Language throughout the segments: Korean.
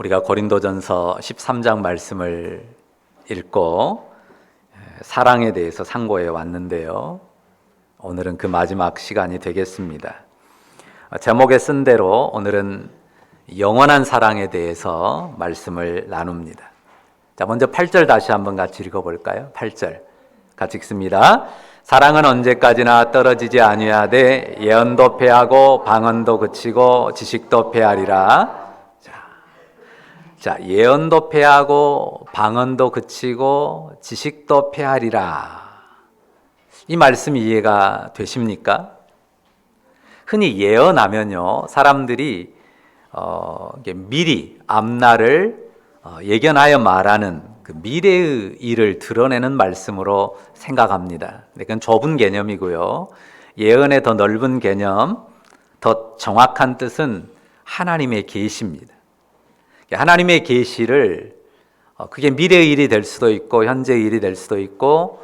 우리가 고린도전서 13장 말씀을 읽고 사랑에 대해서 상고해 왔는데요. 오늘은 그 마지막 시간이 되겠습니다. 제목에 쓴 대로 오늘은 영원한 사랑에 대해서 말씀을 나눕니다. 자, 먼저 8절 다시 한번 같이 읽어볼까요? 8절 같이 읽습니다. 사랑은 언제까지나 떨어지지 아니하되 예언도 패하고 방언도 그치고 지식도 패하리라. 자, 예언도 패하고 방언도 그치고 지식도 패하리라. 이 말씀이 이해가 되십니까? 흔히 예언하면요, 사람들이 미리 앞날을 예견하여 말하는 그 미래의 일을 드러내는 말씀으로 생각합니다. 그건 좁은 개념이고요. 예언의 더 넓은 개념, 더 정확한 뜻은 하나님의 계시입니다. 하나님의 계시를 그게 미래의 일이 될 수도 있고 현재의 일이 될 수도 있고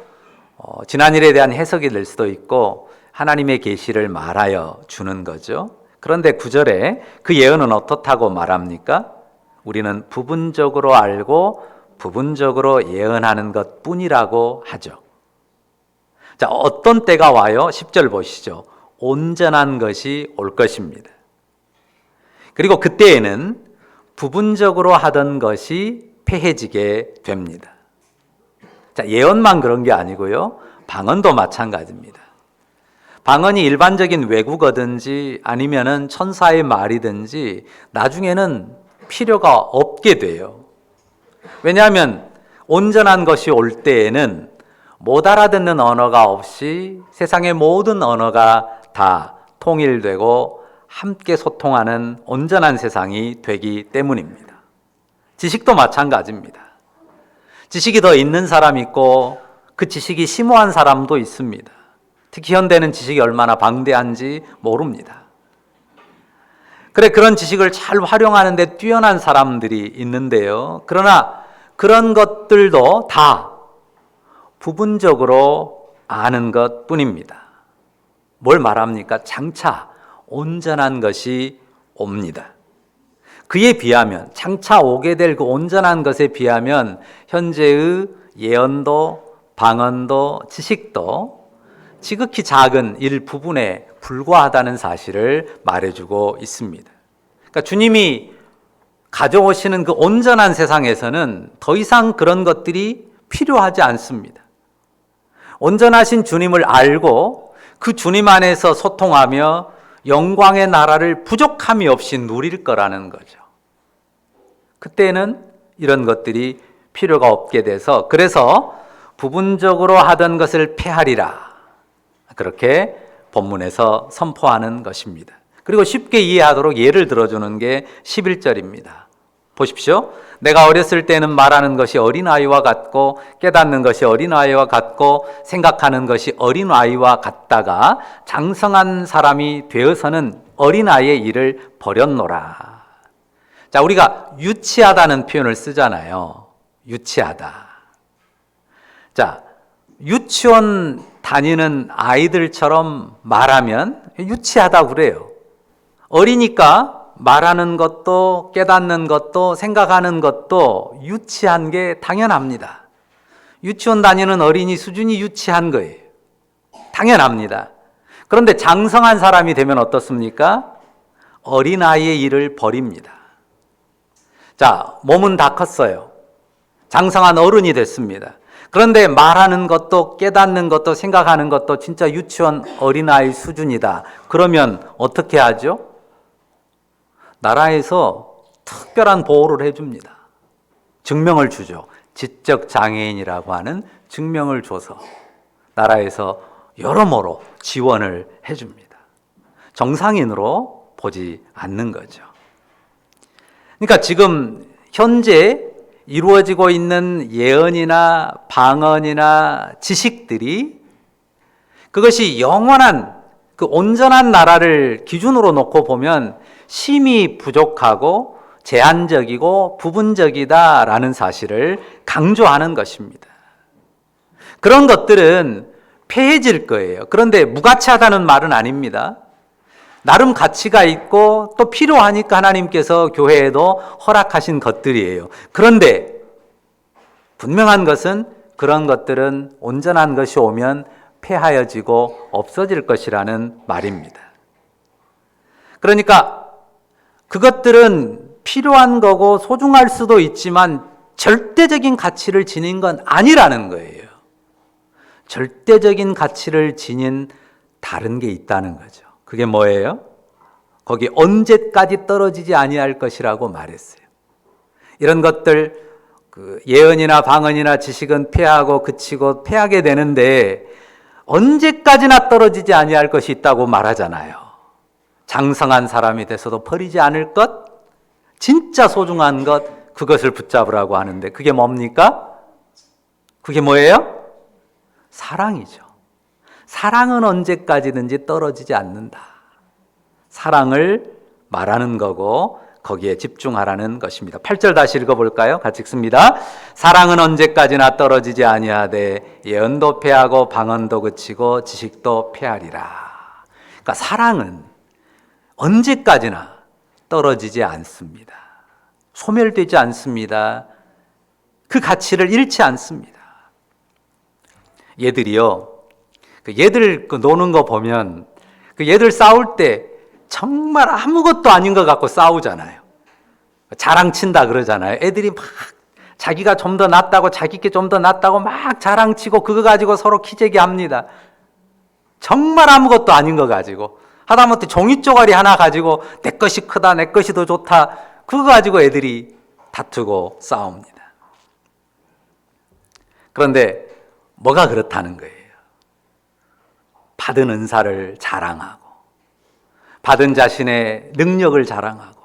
지난 일에 대한 해석이 될 수도 있고 하나님의 계시를 말하여 주는 거죠. 그런데 9절에 그 예언은 어떻다고 말합니까? 우리는 부분적으로 알고 부분적으로 예언하는 것 뿐이라고 하죠. 자, 어떤 때가 와요? 10절 보시죠. 온전한 것이 올 것입니다. 그리고 그때에는 부분적으로 하던 것이 폐해지게 됩니다. 자, 예언만 그런 게 아니고요. 방언도 마찬가지입니다. 방언이 일반적인 외국어든지 아니면은 천사의 말이든지 나중에는 필요가 없게 돼요. 왜냐하면 온전한 것이 올 때에는 못 알아듣는 언어가 없이 세상의 모든 언어가 다 통일되고 함께 소통하는 온전한 세상이 되기 때문입니다. 지식도 마찬가지입니다. 지식이 더 있는 사람이 있고 그 지식이 심오한 사람도 있습니다. 특히 현대는 지식이 얼마나 방대한지 모릅니다. 그래, 그런 지식을 잘 활용하는 데 뛰어난 사람들이 있는데요. 그러나 그런 것들도 다 부분적으로 아는 것 뿐입니다. 뭘 말합니까? 장차 온전한 것이 옵니다. 그에 비하면 장차 오게 될 그 온전한 것에 비하면 현재의 예언도 방언도 지식도 지극히 작은 일부분에 불과하다는 사실을 말해주고 있습니다. 그러니까 주님이 가져오시는 그 온전한 세상에서는 더 이상 그런 것들이 필요하지 않습니다. 온전하신 주님을 알고 그 주님 안에서 소통하며 영광의 나라를 부족함이 없이 누릴 거라는 거죠. 그때는 이런 것들이 필요가 없게 돼서 그래서 부분적으로 하던 것을 폐하리라. 그렇게 본문에서 선포하는 것입니다. 그리고 쉽게 이해하도록 예를 들어주는 게 11절입니다. 보십시오. 내가 어렸을 때는 말하는 것이 어린아이와 같고 깨닫는 것이 어린아이와 같고 생각하는 것이 어린아이와 같다가 장성한 사람이 되어서는 어린아이의 일을 버렸노라. 자, 우리가 유치하다는 표현을 쓰잖아요. 유치하다. 자, 유치원 다니는 아이들처럼 말하면 유치하다고 그래요. 어리니까 말하는 것도 깨닫는 것도 생각하는 것도 유치한 게 당연합니다. 유치원 다니는 어린이 수준이 유치한 거예요. 당연합니다. 그런데 장성한 사람이 되면 어떻습니까? 어린아이의 일을 버립니다. 자, 몸은 다 컸어요. 장성한 어른이 됐습니다. 그런데 말하는 것도 깨닫는 것도 생각하는 것도 진짜 유치원 어린아이 수준이다. 그러면 어떻게 하죠? 나라에서 특별한 보호를 해줍니다. 증명을 주죠. 지적 장애인이라고 하는 증명을 줘서 나라에서 여러모로 지원을 해줍니다. 정상인으로 보지 않는 거죠. 그러니까 지금 현재 이루어지고 있는 예언이나 방언이나 지식들이 그것이 영원한 그 온전한 나라를 기준으로 놓고 보면 심히 부족하고 제한적이고 부분적이다라는 사실을 강조하는 것입니다. 그런 것들은 폐해질 거예요. 그런데 무가치하다는 말은 아닙니다. 나름 가치가 있고 또 필요하니까 하나님께서 교회에도 허락하신 것들이에요. 그런데 분명한 것은 그런 것들은 온전한 것이 오면 폐하여지고 없어질 것이라는 말입니다. 그러니까 그것들은 필요한 거고 소중할 수도 있지만 절대적인 가치를 지닌 건 아니라는 거예요. 절대적인 가치를 지닌 다른 게 있다는 거죠. 그게 뭐예요? 거기 언제까지 떨어지지 아니할 것이라고 말했어요. 이런 것들 예언이나 방언이나 지식은 폐하고 그치고 폐하게 되는데 언제까지나 떨어지지 아니할 것이 있다고 말하잖아요. 장성한 사람이 돼서도 버리지 않을 것, 진짜 소중한 것, 그것을 붙잡으라고 하는데 그게 뭡니까? 그게 뭐예요? 사랑이죠. 사랑은 언제까지든지 떨어지지 않는다. 사랑을 말하는 거고 거기에 집중하라는 것입니다. 8절 다시 읽어볼까요? 같이 읽습니다. 사랑은 언제까지나 떨어지지 아니하되 예언도 폐하고 방언도 그치고 지식도 폐하리라. 그러니까 사랑은 언제까지나 떨어지지 않습니다. 소멸되지 않습니다. 그 가치를 잃지 않습니다. 얘들이요, 얘들 노는 거 보면 얘들 싸울 때 정말 아무것도 아닌 것 같고 싸우잖아요. 자랑친다 그러잖아요. 애들이 막 자기가 좀 더 낫다고, 자기께 좀 더 낫다고 막 자랑치고 그거 가지고 서로 키재기 합니다. 정말 아무것도 아닌 거 가지고 하다못해 종이 쪼가리 하나 가지고 내 것이 크다, 내 것이 더 좋다, 그거 가지고 애들이 다투고 싸웁니다. 그런데 뭐가 그렇다는 거예요? 받은 은사를 자랑하고, 받은 자신의 능력을 자랑하고,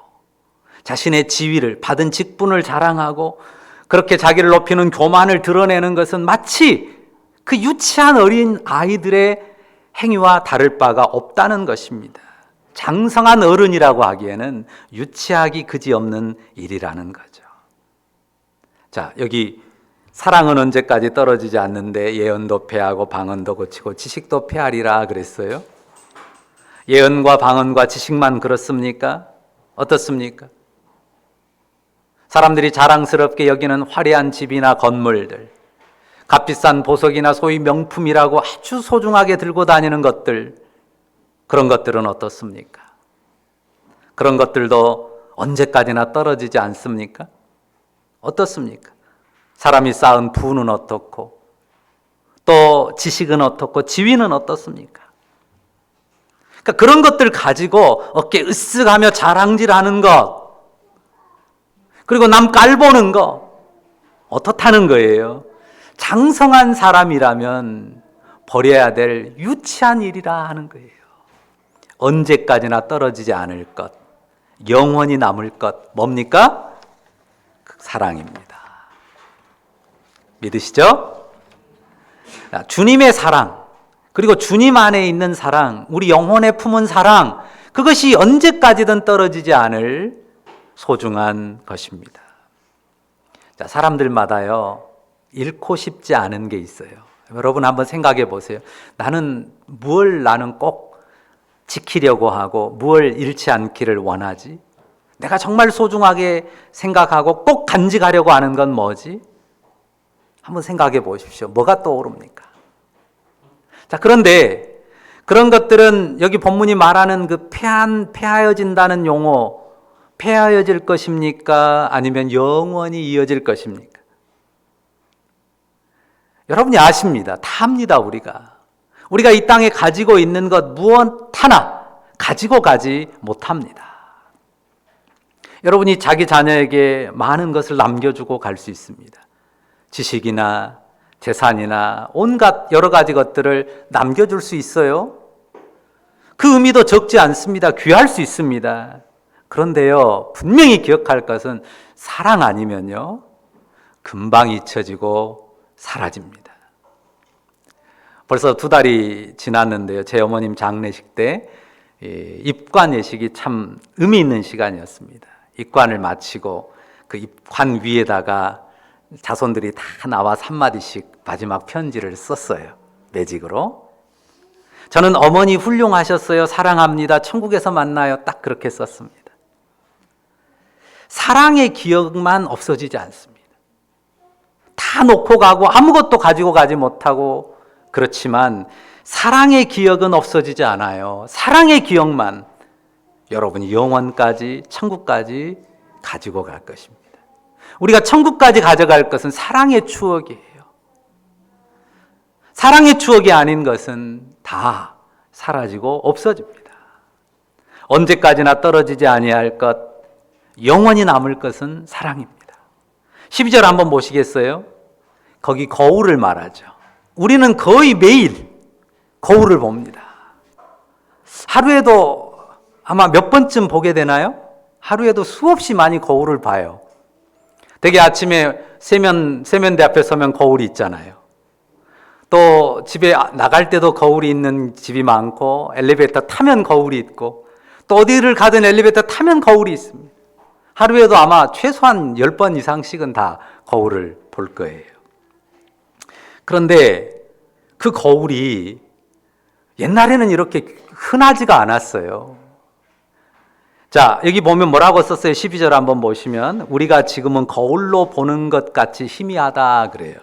자신의 지위를, 받은 직분을 자랑하고, 그렇게 자기를 높이는 교만을 드러내는 것은 마치 그 유치한 어린 아이들의 행위와 다를 바가 없다는 것입니다. 장성한 어른이라고 하기에는 유치하기 그지없는 일이라는 거죠. 자, 여기 사랑은 언제까지 떨어지지 않는데 예언도 폐하고 방언도 고치고 지식도 폐하리라 그랬어요. 예언과 방언과 지식만 그렇습니까? 어떻습니까? 사람들이 자랑스럽게 여기는 화려한 집이나 건물들, 값비싼 보석이나 소위 명품이라고 아주 소중하게 들고 다니는 것들, 그런 것들은 어떻습니까? 그런 것들도 언제까지나 떨어지지 않습니까? 어떻습니까? 사람이 쌓은 부는 어떻고, 또 지식은 어떻고, 지위는 어떻습니까? 그러니까 그런 것들 가지고 어깨 으쓱하며 자랑질하는 것, 그리고 남 깔보는 거 어떻다는 거예요? 장성한 사람이라면 버려야 될 유치한 일이라 하는 거예요. 언제까지나 떨어지지 않을 것, 영원히 남을 것, 뭡니까? 사랑입니다. 믿으시죠? 주님의 사랑, 그리고 주님 안에 있는 사랑, 우리 영혼에 품은 사랑, 그것이 언제까지든 떨어지지 않을 소중한 것입니다. 자, 사람들마다요, 잃고 싶지 않은 게 있어요. 여러분 한번 생각해 보세요. 나는 꼭 지키려고 하고 무엇을 잃지 않기를 원하지? 내가 정말 소중하게 생각하고 꼭 간직하려고 하는 건 뭐지? 한번 생각해 보십시오. 뭐가 떠오릅니까? 자, 그런데 그런 것들은 여기 본문이 말하는 그 폐하여진다는 용어, 폐하여질 것입니까? 아니면 영원히 이어질 것입니까? 여러분이 아십니다. 다 압니다, 우리가. 우리가 이 땅에 가지고 있는 것 무엇 하나 가지고 가지 못합니다. 여러분이 자기 자녀에게 많은 것을 남겨주고 갈 수 있습니다. 지식이나 재산이나 온갖 여러 가지 것들을 남겨줄 수 있어요. 그 의미도 적지 않습니다. 귀할 수 있습니다. 그런데요, 분명히 기억할 것은 사랑 아니면요, 금방 잊혀지고 사라집니다. 벌써 2달이 지났는데요, 제 어머님 장례식 때 입관 예식이 참 의미 있는 시간이었습니다. 입관을 마치고 그 입관 위에다가 자손들이 다 나와서 한마디씩 마지막 편지를 썼어요, 매직으로. 저는 어머니 훌륭하셨어요. 사랑합니다. 천국에서 만나요. 딱 그렇게 썼습니다. 사랑의 기억만 없어지지 않습니다. 다 놓고 가고 아무것도 가지고 가지 못하고 그렇지만 사랑의 기억은 없어지지 않아요. 사랑의 기억만 여러분이 영원까지 천국까지 가지고 갈 것입니다. 우리가 천국까지 가져갈 것은 사랑의 추억이에요. 사랑의 추억이 아닌 것은 다 사라지고 없어집니다. 언제까지나 떨어지지 아니할 것, 영원히 남을 것은 사랑입니다. 12절 한번 보시겠어요? 거기 거울을 말하죠. 우리는 거의 매일 거울을 봅니다. 하루에도 아마 몇 번쯤 보게 되나요? 하루에도 수없이 많이 거울을 봐요. 되게 아침에 세면대 앞에 서면 거울이 있잖아요. 또 집에 나갈 때도 거울이 있는 집이 많고 엘리베이터 타면 거울이 있고 또 어디를 가든 엘리베이터 타면 거울이 있습니다. 하루에도 아마 최소한 10번 이상씩은 다 거울을 볼 거예요. 그런데 그 거울이 옛날에는 이렇게 흔하지가 않았어요. 자, 여기 보면 뭐라고 썼어요? 12절 한번 보시면 우리가 지금은 거울로 보는 것 같이 희미하다 그래요.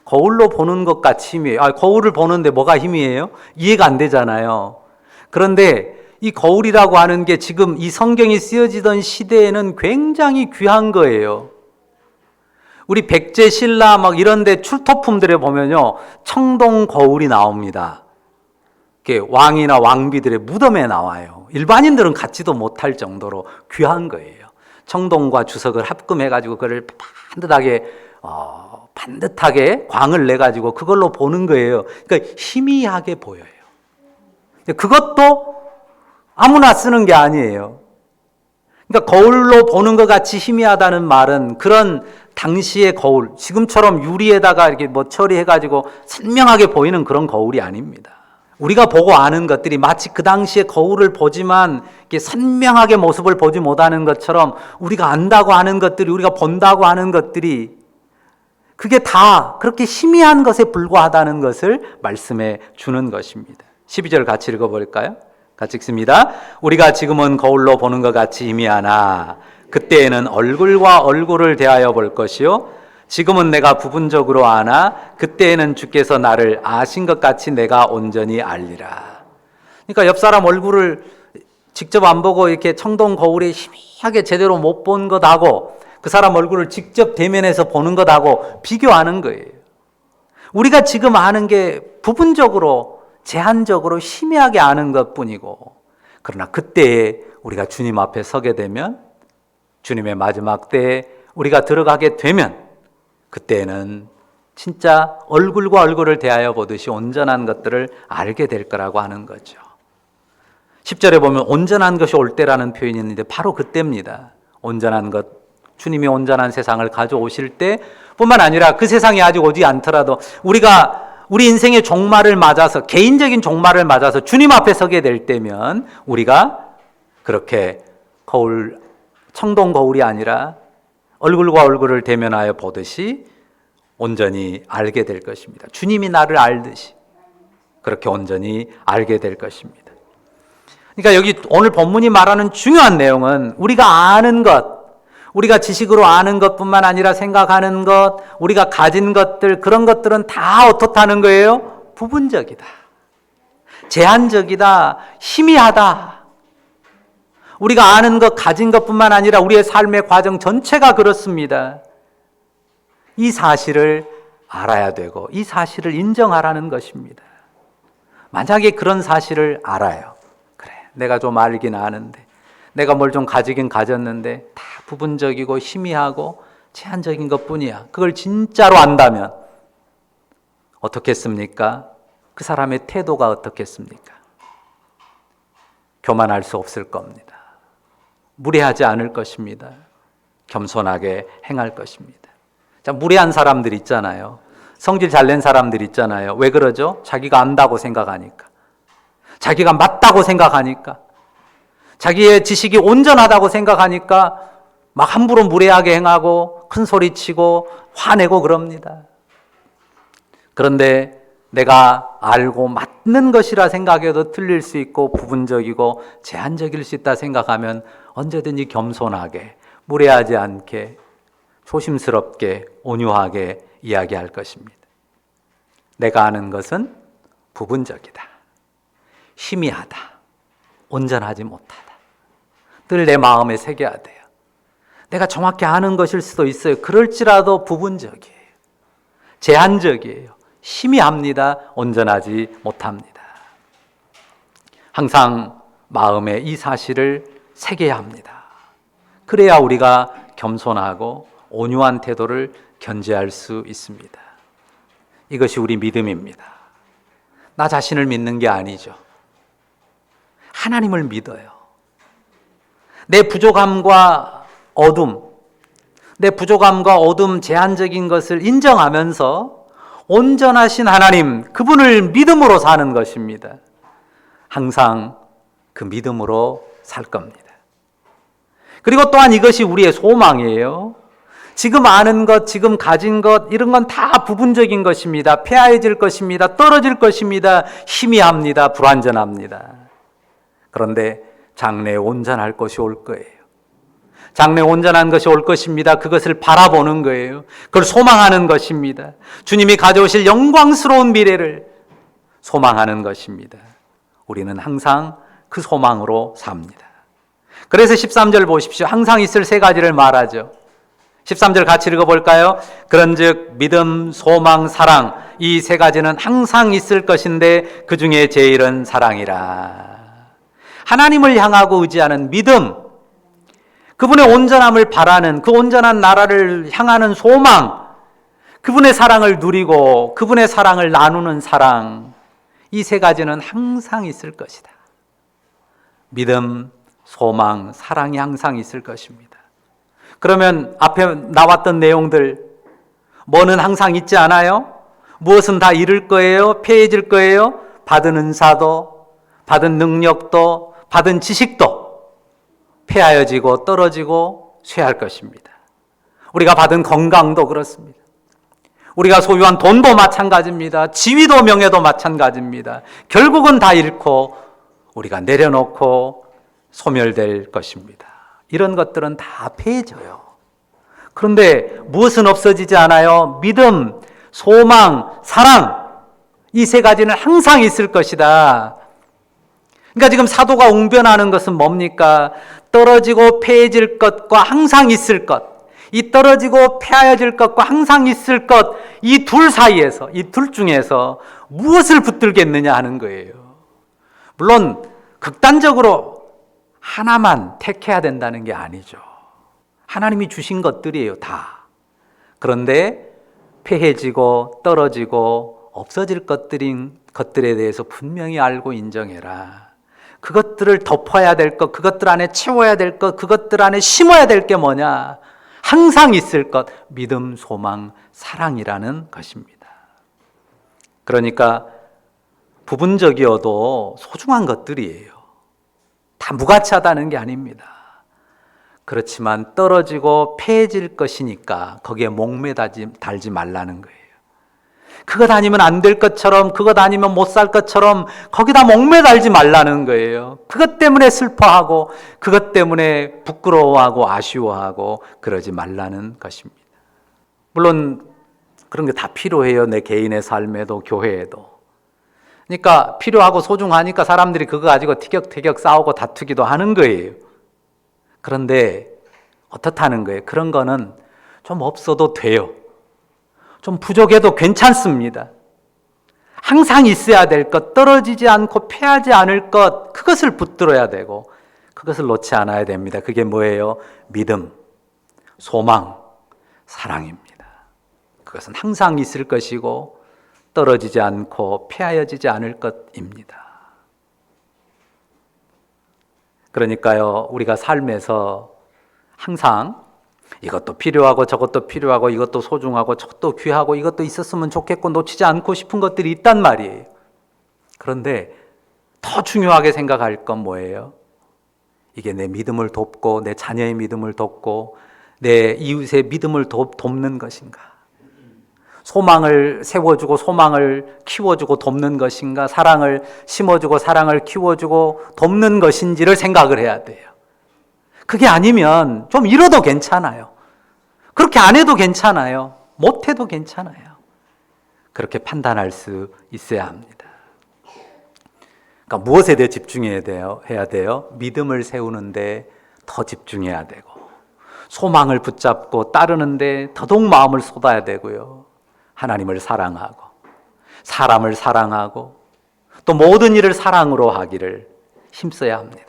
거울로 보는 것 같이 희미해요. 거울을 보는데 뭐가 희미해요? 이해가 안 되잖아요. 그런데 이 거울이라고 하는 게 지금 이 성경이 쓰여지던 시대에는 굉장히 귀한 거예요. 우리 백제 신라 막 이런 데 출토품들에 보면요. 청동 거울이 나옵니다. 왕이나 왕비들의 무덤에 나와요. 일반인들은 갖지도 못할 정도로 귀한 거예요. 청동과 주석을 합금해가지고 그걸 반듯하게 광을 내가지고 그걸로 보는 거예요. 그러니까 희미하게 보여요. 그것도 아무나 쓰는 게 아니에요. 그러니까 거울로 보는 것 같이 희미하다는 말은 그런 당시의 거울, 지금처럼 유리에다가 이렇게 처리해가지고 선명하게 보이는 그런 거울이 아닙니다. 우리가 보고 아는 것들이 마치 그 당시에 거울을 보지만 이렇게 선명하게 모습을 보지 못하는 것처럼 우리가 안다고 하는 것들이, 우리가 본다고 하는 것들이 그게 다 그렇게 희미한 것에 불과하다는 것을 말씀해 주는 것입니다. 12절 같이 읽어볼까요? 같이 읽습니다. 우리가 지금은 거울로 보는 것 같이 희미하나 그때에는 얼굴과 얼굴을 대하여 볼 것이요 지금은 내가 부분적으로 아나 그때에는 주께서 나를 아신 것 같이 내가 온전히 알리라. 그러니까 옆 사람 얼굴을 직접 안 보고 이렇게 청동 거울에 희미하게 제대로 못 본 것하고 그 사람 얼굴을 직접 대면해서 보는 것하고 비교하는 거예요. 우리가 지금 아는 게 부분적으로 제한적으로 희미하게 아는 것뿐이고, 그러나 그때에 우리가 주님 앞에 서게 되면, 주님의 마지막 때에 우리가 들어가게 되면 그때는 진짜 얼굴과 얼굴을 대하여 보듯이 온전한 것들을 알게 될 거라고 하는 거죠. 10절에 보면 온전한 것이 올 때라는 표현이 있는데 바로 그때입니다. 온전한 것, 주님이 온전한 세상을 가져오실 때 뿐만 아니라 그 세상이 아직 오지 않더라도 우리 인생의 종말을 맞아서, 개인적인 종말을 맞아서 주님 앞에 서게 될 때면 우리가 그렇게 거울, 청동 거울이 아니라 얼굴과 얼굴을 대면하여 보듯이 온전히 알게 될 것입니다. 주님이 나를 알듯이 그렇게 온전히 알게 될 것입니다. 그러니까 여기 오늘 본문이 말하는 중요한 내용은 우리가 아는 것, 우리가 지식으로 아는 것뿐만 아니라 생각하는 것, 우리가 가진 것들, 그런 것들은 다 어떻다는 거예요? 부분적이다, 제한적이다, 희미하다. 우리가 아는 것, 가진 것뿐만 아니라 우리의 삶의 과정 전체가 그렇습니다. 이 사실을 알아야 되고 이 사실을 인정하라는 것입니다. 만약에 그런 사실을 알아요. 그래, 내가 좀 알긴 아는데, 내가 뭘 좀 가지긴 가졌는데 다 부분적이고 희미하고 제한적인 것뿐이야. 그걸 진짜로 안다면 어떻겠습니까? 그 사람의 태도가 어떻겠습니까? 교만할 수 없을 겁니다. 무례하지 않을 것입니다. 겸손하게 행할 것입니다. 자, 무례한 사람들 있잖아요. 성질 잘 낸 사람들 있잖아요. 왜 그러죠? 자기가 안다고 생각하니까, 자기가 맞다고 생각하니까, 자기의 지식이 온전하다고 생각하니까 막 함부로 무례하게 행하고 큰 소리 치고 화내고 그럽니다. 그런데 내가 알고 맞는 것이라 생각해도 틀릴 수 있고 부분적이고 제한적일 수 있다 생각하면 언제든지 겸손하게, 무례하지 않게, 조심스럽게, 온유하게 이야기할 것입니다. 내가 아는 것은 부분적이다, 희미하다, 온전하지 못하다. 늘 내 마음에 새겨야 돼요. 내가 정확히 아는 것일 수도 있어요. 그럴지라도 부분적이에요. 제한적이에요. 희미합니다. 온전하지 못합니다. 항상 마음에 이 사실을 새겨야 합니다. 그래야 우리가 겸손하고 온유한 태도를 견지할 수 있습니다. 이것이 우리 믿음입니다. 나 자신을 믿는 게 아니죠. 하나님을 믿어요. 내 부족함과 어둠, 제한적인 것을 인정하면서 온전하신 하나님, 그분을 믿음으로 사는 것입니다. 항상 그 믿음으로 살 겁니다. 그리고 또한 이것이 우리의 소망이에요. 지금 아는 것, 지금 가진 것, 이런 건 다 부분적인 것입니다. 폐하해질 것입니다. 떨어질 것입니다. 희미합니다. 불완전합니다. 그런데 장래에 온전할 것이 올 거예요. 장래에 온전한 것이 올 것입니다. 그것을 바라보는 거예요. 그걸 소망하는 것입니다. 주님이 가져오실 영광스러운 미래를 소망하는 것입니다. 우리는 항상 그 소망으로 삽니다. 그래서 13절 보십시오. 항상 있을 세 가지를 말하죠. 13절 같이 읽어볼까요? 그런즉 믿음, 소망, 사랑, 이 세 가지는 항상 있을 것인데 그 중에 제일은 사랑이라. 하나님을 향하고 의지하는 믿음, 그분의 온전함을 바라는 그 온전한 나라를 향하는 소망, 그분의 사랑을 누리고 그분의 사랑을 나누는 사랑, 이 세 가지는 항상 있을 것이다. 믿음, 소망, 사랑이 항상 있을 것입니다. 그러면 앞에 나왔던 내용들, 뭐는 항상 있지 않아요? 무엇은 다 잃을 거예요? 폐해질 거예요? 받은 은사도, 받은 능력도, 받은 지식도 폐하여지고 떨어지고 쇠할 것입니다. 우리가 받은 건강도 그렇습니다. 우리가 소유한 돈도 마찬가지입니다. 지위도 명예도 마찬가지입니다. 결국은 다 잃고 우리가 내려놓고 소멸될 것입니다. 이런 것들은 다 폐해져요. 그런데 무엇은 없어지지 않아요? 믿음, 소망, 사랑, 이 세 가지는 항상 있을 것이다. 그러니까 지금 사도가 웅변하는 것은 뭡니까? 떨어지고 폐해질 것과 항상 있을 것, 이 떨어지고 폐하여질 것과 항상 있을 것, 이 둘 사이에서, 이 둘 중에서 무엇을 붙들겠느냐 하는 거예요. 물론 극단적으로 하나만 택해야 된다는 게 아니죠. 하나님이 주신 것들이에요, 다. 그런데 폐해지고 떨어지고 없어질 것들에 대해서 분명히 알고 인정해라. 그것들을 덮어야 될 것, 그것들 안에 채워야 될 것, 그것들 안에 심어야 될 게 뭐냐? 항상 있을 것, 믿음, 소망, 사랑이라는 것입니다. 그러니까 부분적이어도 소중한 것들이에요. 다 무가치하다는 게 아닙니다. 그렇지만 떨어지고 폐해질 것이니까 거기에 목매달지 말라는 거예요. 그것 아니면 안 될 것처럼, 그것 아니면 못 살 것처럼 거기다 목매달지 말라는 거예요. 그것 때문에 슬퍼하고 그것 때문에 부끄러워하고 아쉬워하고 그러지 말라는 것입니다. 물론 그런 게 다 필요해요. 내 개인의 삶에도 교회에도. 그러니까 필요하고 소중하니까 사람들이 그거 가지고 티격태격 싸우고 다투기도 하는 거예요. 그런데 어떻다는 거예요? 그런 거는 좀 없어도 돼요. 좀 부족해도 괜찮습니다. 항상 있어야 될 것, 떨어지지 않고 폐하지 않을 것, 그것을 붙들어야 되고 그것을 놓지 않아야 됩니다. 그게 뭐예요? 믿음, 소망, 사랑입니다. 그것은 항상 있을 것이고 떨어지지 않고 폐하여지지 않을 것입니다. 그러니까요, 우리가 삶에서 항상 이것도 필요하고 저것도 필요하고 이것도 소중하고 저것도 귀하고 이것도 있었으면 좋겠고 놓치지 않고 싶은 것들이 있단 말이에요. 그런데 더 중요하게 생각할 건 뭐예요? 이게 내 믿음을 돕고 내 자녀의 믿음을 돕고 내 이웃의 믿음을 돕는 것인가? 소망을 세워주고 소망을 키워주고 돕는 것인가, 사랑을 심어주고 사랑을 키워주고 돕는 것인지를 생각을 해야 돼요. 그게 아니면 좀 잃어도 괜찮아요. 그렇게 안 해도 괜찮아요. 못 해도 괜찮아요. 그렇게 판단할 수 있어야 합니다. 그러니까 무엇에 대해 집중해야 돼요? 해야 돼요? 믿음을 세우는데 더 집중해야 되고, 소망을 붙잡고 따르는데 더더욱 마음을 쏟아야 되고요. 하나님을 사랑하고 사람을 사랑하고 또 모든 일을 사랑으로 하기를 힘써야 합니다.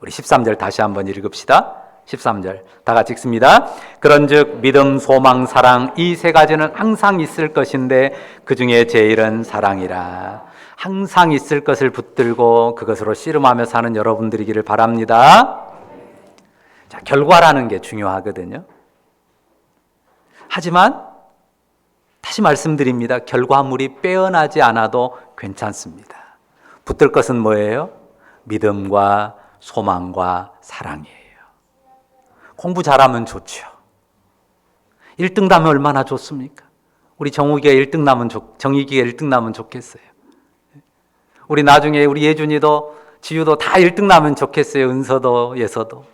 우리 13절 다시 한번 읽읍시다. 13절 다 같이 읽습니다. 그런즉 믿음, 소망, 사랑 이 세 가지는 항상 있을 것인데 그 중에 제일은 사랑이라. 항상 있을 것을 붙들고 그것으로 씨름하며 사는 여러분들이기를 바랍니다. 자, 결과라는 게 중요하거든요. 하지만 다시 말씀드립니다. 결과물이 빼어나지 않아도 괜찮습니다. 붙들 것은 뭐예요? 믿음과 소망과 사랑이에요. 공부 잘하면 좋죠. 1등 나면 얼마나 좋습니까? 우리 정희기가 1등 나면 좋겠어요. 우리 나중에 우리 예준이도 지유도 다 1등 나면 좋겠어요. 은서도 예서도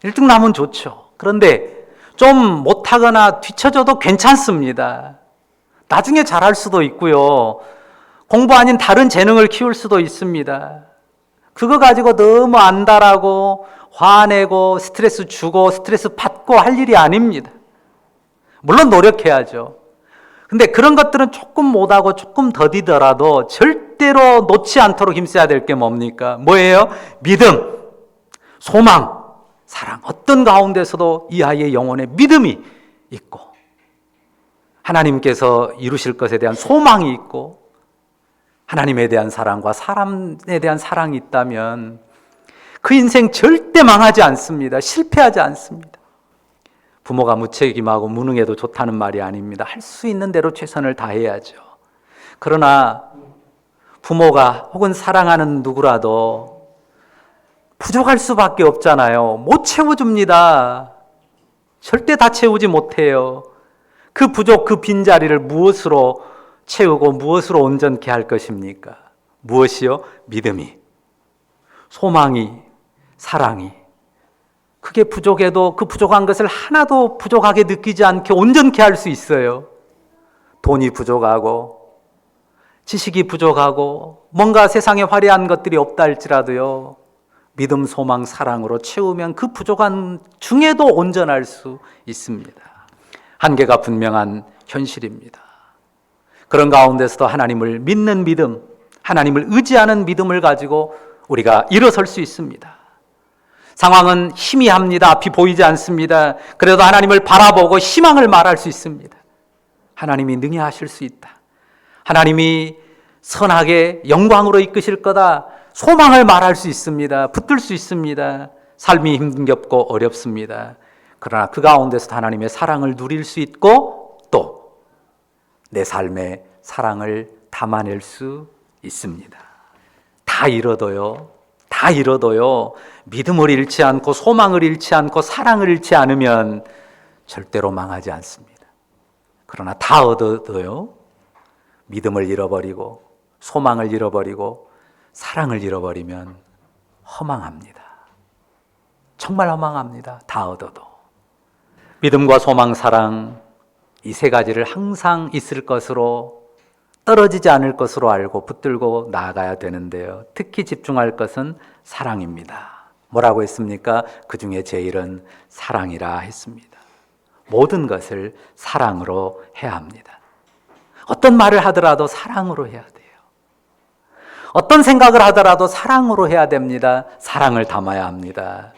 1등 나면 좋죠. 그런데 좀 못하거나 뒤처져도 괜찮습니다. 나중에 잘할 수도 있고요. 공부 아닌 다른 재능을 키울 수도 있습니다. 그거 가지고 너무 안달하고 화내고 스트레스 주고 스트레스 받고 할 일이 아닙니다. 물론 노력해야죠. 근데 그런 것들은 조금 못하고 조금 더디더라도 절대로 놓지 않도록 힘써야 될 게 뭡니까? 뭐예요? 믿음, 소망, 사랑. 어떤 가운데서도 이 아이의 영혼에 믿음이 있고 하나님께서 이루실 것에 대한 소망이 있고 하나님에 대한 사랑과 사람에 대한 사랑이 있다면 그 인생 절대 망하지 않습니다. 실패하지 않습니다. 부모가 무책임하고 무능해도 좋다는 말이 아닙니다. 할 수 있는 대로 최선을 다해야죠. 그러나 부모가 혹은 사랑하는 누구라도 부족할 수밖에 없잖아요. 못 채워줍니다. 절대 다 채우지 못해요. 그 부족, 그 빈자리를 무엇으로 채우고 무엇으로 온전케 할 것입니까? 무엇이요? 믿음이, 소망이, 사랑이. 그게 부족해도 그 부족한 것을 하나도 부족하게 느끼지 않게 온전케 할 수 있어요. 돈이 부족하고 지식이 부족하고 뭔가 세상에 화려한 것들이 없다 할지라도요, 믿음, 소망, 사랑으로 채우면 그 부족한 중에도 온전할 수 있습니다. 한계가 분명한 현실입니다. 그런 가운데서도 하나님을 믿는 믿음, 하나님을 의지하는 믿음을 가지고 우리가 일어설 수 있습니다. 상황은 희미합니다. 앞이 보이지 않습니다. 그래도 하나님을 바라보고 희망을 말할 수 있습니다. 하나님이 능히 하실 수 있다. 하나님이 선하게 영광으로 이끄실 거다. 소망을 말할 수 있습니다. 붙들 수 있습니다. 삶이 힘겹고 어렵습니다. 그러나 그 가운데서 하나님의 사랑을 누릴 수 있고 또 내 삶에 사랑을 담아낼 수 있습니다. 다 잃어도요, 믿음을 잃지 않고 소망을 잃지 않고 사랑을 잃지 않으면 절대로 망하지 않습니다. 그러나 다 얻어도요, 믿음을 잃어버리고 소망을 잃어버리고 사랑을 잃어버리면 허망합니다. 정말 허망합니다. 다 얻어도. 믿음과 소망, 사랑 이 세 가지를 항상 있을 것으로, 떨어지지 않을 것으로 알고 붙들고 나아가야 되는데요. 특히 집중할 것은 사랑입니다. 뭐라고 했습니까? 그 중에 제일은 사랑이라 했습니다. 모든 것을 사랑으로 해야 합니다. 어떤 말을 하더라도 사랑으로 해야 돼요. 어떤 생각을 하더라도 사랑으로 해야 됩니다. 사랑을 담아야 합니다.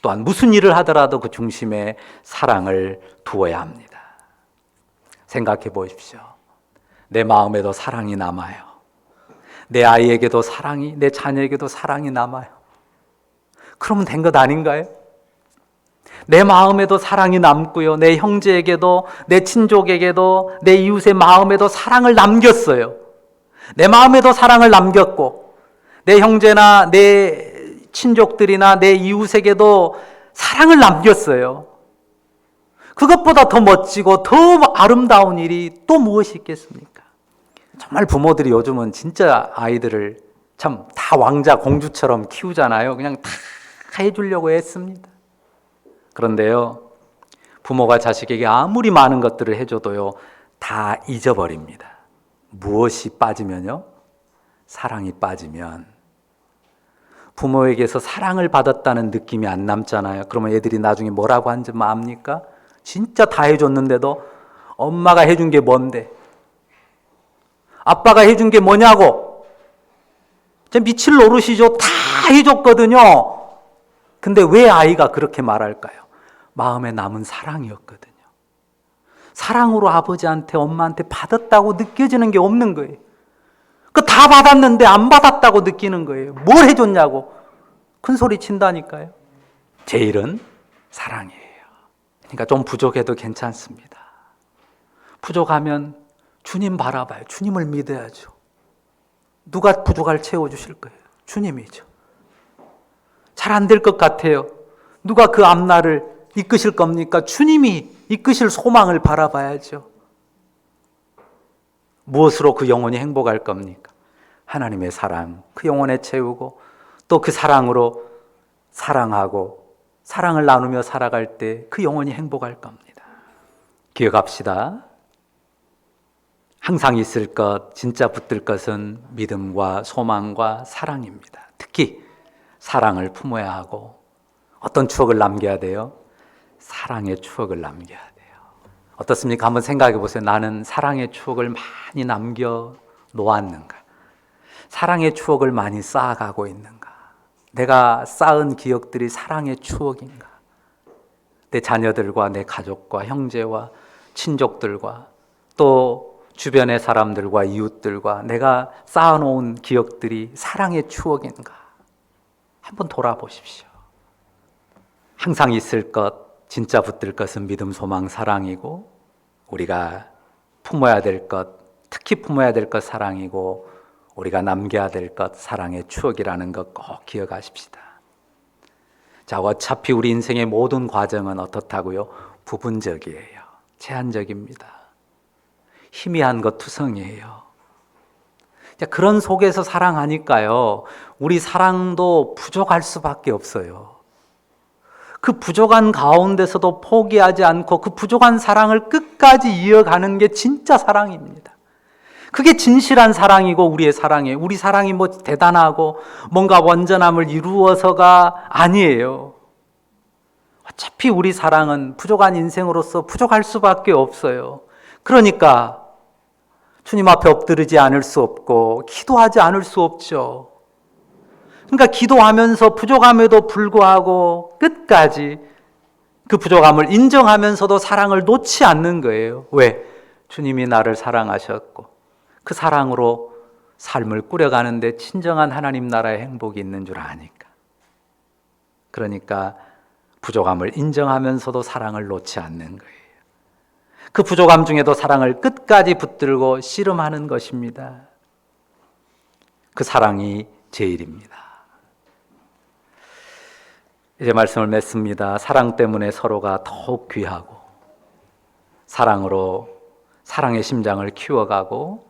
또한 무슨 일을 하더라도 그 중심에 사랑을 두어야 합니다. 생각해 보십시오. 내 마음에도 사랑이 남아요. 내 아이에게도 사랑이, 내 자녀에게도 사랑이 남아요. 그러면 된 것 아닌가요? 내 마음에도 사랑이 남고요. 내 형제에게도, 내 친족에게도, 내 이웃의 마음에도 사랑을 남겼어요. 내 마음에도 사랑을 남겼고, 내 형제나 내 친족들이나 내 이웃에게도 사랑을 남겼어요. 그것보다 더 멋지고 더 아름다운 일이 또 무엇이 있겠습니까? 정말 부모들이 요즘은 진짜 아이들을 참 다 왕자 공주처럼 키우잖아요. 그냥 다 해주려고 했습니다. 그런데요, 부모가 자식에게 아무리 많은 것들을 해줘도요, 다 잊어버립니다. 무엇이 빠지면요? 사랑이 빠지면 부모에게서 사랑을 받았다는 느낌이 안 남잖아요. 그러면 애들이 나중에 뭐라고 하는지 압니까? 진짜 다 해줬는데도 엄마가 해준 게 뭔데? 아빠가 해준 게 뭐냐고? 미칠 노릇이죠. 다 해줬거든요. 근데 왜 아이가 그렇게 말할까요? 마음에 남은 사랑이었거든요. 사랑으로 아버지한테 엄마한테 받았다고 느껴지는 게 없는 거예요. 그 다 받았는데 안 받았다고 느끼는 거예요. 뭘 해줬냐고 큰 소리 친다니까요. 제일은 사랑이에요. 그러니까 좀 부족해도 괜찮습니다. 부족하면 주님 바라봐요. 주님을 믿어야죠. 누가 부족할 채워주실 거예요? 주님이죠. 잘 안 될 것 같아요. 누가 그 앞날을 이끄실 겁니까? 주님이 이끄실 소망을 바라봐야죠. 무엇으로 그 영혼이 행복할 겁니까? 하나님의 사랑, 그 영혼에 채우고 또 그 사랑으로 사랑하고 사랑을 나누며 살아갈 때 그 영혼이 행복할 겁니다. 기억합시다. 항상 있을 것, 진짜 붙들 것은 믿음과 소망과 사랑입니다. 특히 사랑을 품어야 하고 어떤 추억을 남겨야 돼요? 사랑의 추억을 남겨야 돼요. 어떻습니까? 한번 생각해 보세요. 나는 사랑의 추억을 많이 남겨 놓았는가? 사랑의 추억을 많이 쌓아가고 있는가? 내가 쌓은 기억들이 사랑의 추억인가? 내 자녀들과 내 가족과 형제와 친족들과 또 주변의 사람들과 이웃들과 내가 쌓아놓은 기억들이 사랑의 추억인가? 한번 돌아보십시오. 항상 있을 것, 진짜 붙들 것은 믿음, 소망, 사랑이고 우리가 품어야 될 것, 특히 품어야 될 것 사랑이고 우리가 남겨야 될 것 사랑의 추억이라는 것 꼭 기억하십시다. 자, 어차피 우리 인생의 모든 과정은 어떻다고요? 부분적이에요. 제한적입니다. 희미한 것 투성이에요. 그런 속에서 사랑하니까요, 우리 사랑도 부족할 수밖에 없어요. 그 부족한 가운데서도 포기하지 않고 그 부족한 사랑을 끝까지 이어가는 게 진짜 사랑입니다. 그게 진실한 사랑이고 우리의 사랑이에요. 우리 사랑이 뭐 대단하고 뭔가 완전함을 이루어서가 아니에요. 어차피 우리 사랑은 부족한 인생으로서 부족할 수밖에 없어요. 그러니까 주님 앞에 엎드리지 않을 수 없고 기도하지 않을 수 없죠. 그러니까 기도하면서 부족함에도 불구하고 끝까지 그 부족함을 인정하면서도 사랑을 놓지 않는 거예요. 왜? 주님이 나를 사랑하셨고 그 사랑으로 삶을 꾸려가는데 친정한 하나님 나라의 행복이 있는 줄 아니까. 그러니까 부족함을 인정하면서도 사랑을 놓지 않는 거예요. 그 부족함 중에도 사랑을 끝까지 붙들고 씨름하는 것입니다. 그 사랑이 제일입니다. 이제 말씀을 맺습니다. 사랑 때문에 서로가 더욱 귀하고 사랑으로 사랑의 심장을 키워가고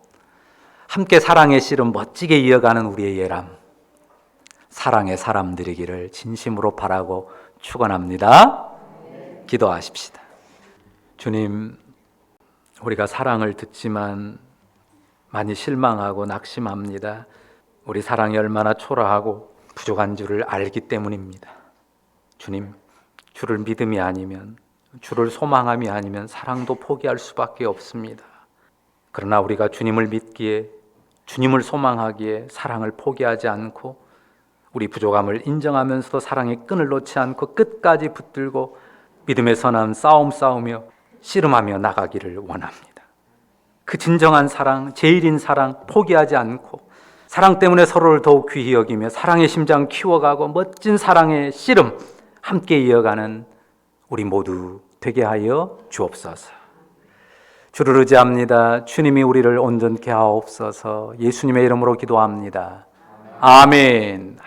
함께 사랑의 씨름 멋지게 이어가는 우리의 예람, 사랑의 사람 되기를 진심으로 바라고 축원합니다. 기도하십시다. 주님, 우리가 사랑을 듣지만 많이 실망하고 낙심합니다. 우리 사랑이 얼마나 초라하고 부족한 줄을 알기 때문입니다. 주님, 주를 믿음이 아니면, 주를 소망함이 아니면 사랑도 포기할 수밖에 없습니다. 그러나 우리가 주님을 믿기에, 주님을 소망하기에 사랑을 포기하지 않고 우리 부족함을 인정하면서도 사랑의 끈을 놓지 않고 끝까지 붙들고 믿음의 선한 싸움 싸우며 씨름하며 나가기를 원합니다. 그 진정한 사랑, 제일인 사랑 포기하지 않고 사랑 때문에 서로를 더욱 귀히 여기며 사랑의 심장 키워가고 멋진 사랑의 씨름 함께 이어가는 우리 모두 되게 하여 주옵소서. 주를 의지합니다. 주님이 우리를 온전케 하옵소서. 예수님의 이름으로 기도합니다. 아멘.